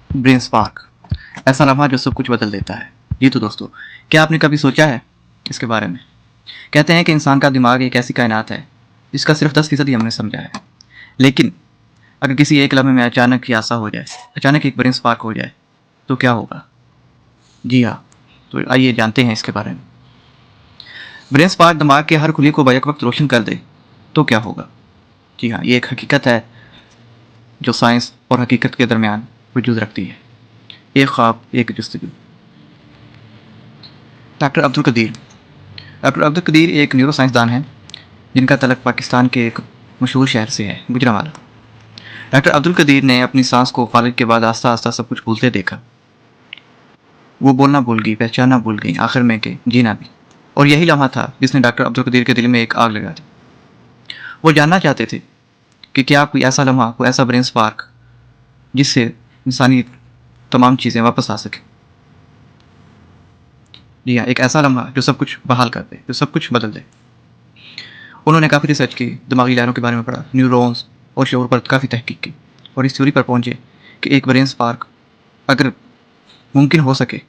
Brain spark, ऐसा लम्हा जो सब कुछ बदल देता है। जी तो दोस्तों, क्या आपने कभी सोचा है इसके बारे में? कहते हैं कि इंसान का दिमाग एक ऐसी कायनात है जिसका सिर्फ 10% ही हमने समझा है। लेकिन अगर किसी एक लम्हे में अचानक ही ऐसा हो जाए, अचानक एक ब्रेन स्पार्क हो जाए, तो क्या होगा? जी हाँ, तो आइए जानते हैं इसके बारे में। ब्रेन स्पार्क दिमाग के हर खुली को बैक वक्त रोशन कर दे तो क्या होगा? जी हाँ, ये एक हकीकत है जो साइंस और हकीकत के दरमियान वजूद रखती है। एक ख्वाब, एक जस्तजू। डॉक्टर अब्दुल कदीर एक न्यूरो साइंसदान हैं जिनका तलक पाकिस्तान के एक मशहूर शहर से है, गुजरांवाला। डॉक्टर अब्दुल कदीर ने अपनी सांस को फालिज के बाद आस्ता आस्ता सब कुछ भूलते देखा। वो बोलना भूल गई, पहचानना भूल गई, आखिर में के जीना भी। और यही लम्हा था जिसने डॉक्टर अब्दुल कदीर के दिल में एक आग लगा दी। वो जानना चाहते थे कि क्या कोई ऐसा लम्हा, कोई ऐसा ब्रेन स्पार्क जिससे इंसानी तमाम चीज़ें वापस आ सके। जी हाँ, एक ऐसा लम्हा जो सब कुछ बहाल कर दे, जो सब कुछ बदल दे। उन्होंने काफ़ी रिसर्च की, दिमागी लहरों के बारे में पढ़ा, न्यूरॉन्स और शऊर पर काफ़ी तहकीक की और इस थ्योरी पर पहुंचे कि एक ब्रेन स्पार्क अगर मुमकिन हो सके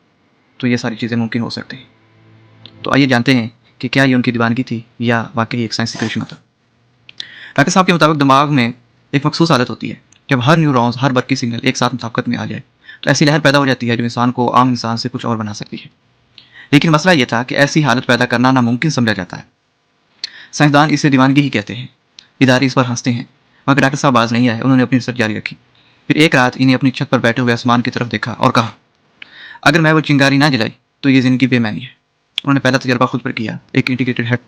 तो ये सारी चीज़ें मुमकिन हो सकती हैं। तो आइए जानते हैं कि क्या ये उनकी दीवानगी थी या वाकई एक साइंसी करिश्मा था। डॉक्टर साहब के मुताबिक दिमाग में एक मखसूस हालत होती है जब हर न्यूरॉन्स, हर बरकी सिग्नल एक साथ मुताबिकत में आ जाए तो ऐसी लहर पैदा हो जाती है जो इंसान को आम इंसान से कुछ और बना सकती है। लेकिन मसला यह था कि ऐसी हालत पैदा करना नामुमकिन समझा जाता है। साइंसदान इसे दीवानगी ही कहते हैं। इदारे इस पर हंसते हैं, मगर डॉक्टर साहब बाज नहीं आए। उन्होंने अपनी रिसर्च जारी रखी। फिर एक रात इन्हें अपनी छत पर बैठे हुए आसमान की तरफ देखा और कहा, अगर मैं वो चिंगारी ना जलाई तो ये जिंदगी बेमानी है। उन्होंने पहला तजर्बा खुद पर किया, एक इंटीग्रेटेड हेड।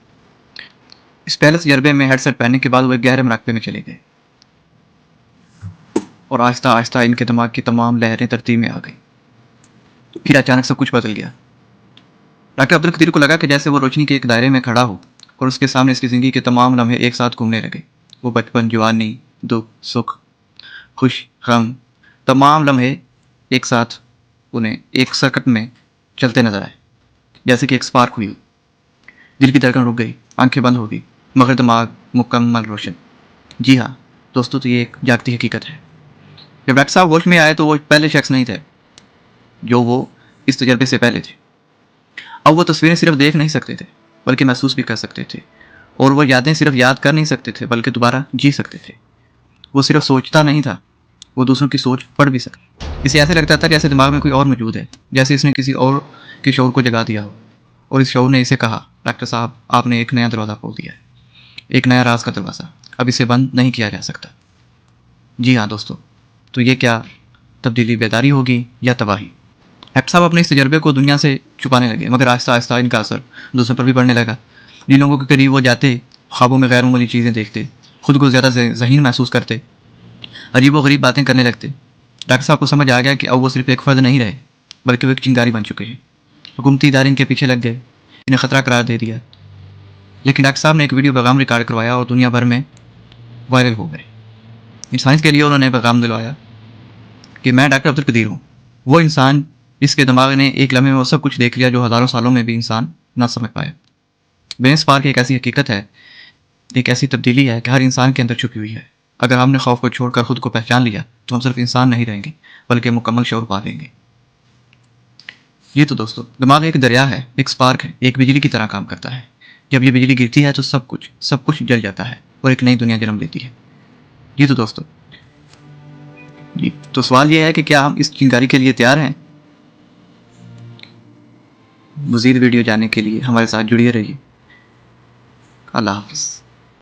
इस पहले तजर्बे में हेडसेट पहनने के बाद वो एक गहरे मुराकबे में चले गए और आहिस्ता आहिस्ता इनके दिमाग की तमाम लहरें तरतीब में आ गई। फिर अचानक सब कुछ बदल गया। डॉक्टर अब्दुल कदीर को लगा कि जैसे वो रोशनी के एक दायरे में खड़ा हो और उसके सामने इसकी ज़िंदगी के तमाम लम्हे एक साथ घूमने लगे। वो बचपन, जवानी, दुख, सुख, खुश, गम, तमाम लम्हे एक साथ उन्हें एक सर्कट में चलते नजर आए, जैसे कि एक स्पार्क हुई। दिल की धड़कन रुक गई, आंखें बंद हो गई, मगर दिमाग मुकम्मल रोशन। जी हाँ दोस्तों, तो ये एक जागती हकीकत है। जब डॉक्टर साहब होश में आए तो वो पहले शख्स नहीं थे जो वो इस तजर्बे से पहले थे। अब वो तस्वीरें सिर्फ देख नहीं सकते थे बल्कि महसूस भी कर सकते थे, और वो यादें सिर्फ याद कर नहीं सकते थे बल्कि दोबारा जी सकते थे। वो सिर्फ सोचता नहीं था, वो दूसरों की सोच पढ़ भी सकता। इसे ऐसे लगता था जैसे दिमाग में कोई और मौजूद है, जैसे इसने किसी और के शऊर को जगा दिया हो और इस शऊर ने इसे कहा, डॉक्टर साहब आपने एक नया दरवाज़ा खोल दिया है, एक नया राज का दरवाज़ा, अब इसे बंद नहीं किया जा सकता। जी हाँ दोस्तों, तो ये क्या तब्दीली बेदारी होगी या तबाही? डॉक्टर साहब अपने इस तजर्बे को दुनिया से छुपाने लगे, मगर आहिस्ता आहिस्ता इनका असर दूसरों पर भी पड़ने लगा। जिन लोगों के करीब वो जाते, ख्वाबों में गैर मामूली चीज़ें देखते, खुद को ज़्यादा ज़हीन महसूस करते, अजीब व गरीब बातें करने लगते। डॉक्टर साहब को समझ आ गया कि अब वो सिर्फ एक फ़र्द नहीं रहे बल्कि वो एक चिंगारी बन चुके हैं। हुकूमती इदारे इनके पीछे लग गए, इन्हें ख़तरा करार दे दिया। लेकिन डॉक्टर साहब ने एक वीडियो पैगाम रिकॉर्ड करवाया और दुनिया भर में वायरल हो गए। साइंस के लिए उन्होंने पैगाम दिलवाया कि मैं डॉक्टर अब्दुल कदीर हूँ, वो इंसान जिसके दिमाग ने एक लम्हे में वो सब कुछ देख लिया जो हज़ारों सालों में भी इंसान ना समझ पाए। ब्रेन स्पार्क एक ऐसी हकीकत है, एक ऐसी तब्दीली है कि हर इंसान के अंदर छुपी हुई है। अगर हमने खौफ को छोड़कर खुद को पहचान लिया तो हम सिर्फ इंसान नहीं रहेंगे बल्कि मुकम्मल शऊर पा लेंगे। ये तो दोस्तों, दिमाग एक दरिया है, एक स्पार्क है, एक बिजली की तरह काम करता है। जब ये बिजली गिरती है तो सब कुछ जल जाता है और एक नई दुनिया जन्म लेती है। ये तो दोस्तों, जी तो सवाल ये है कि क्या हम इस चिंगारी के लिए तैयार हैं? मज़ीद वीडियो जानने के लिए हमारे साथ जुड़े रहिए। अल्लाह हाफ़िज़।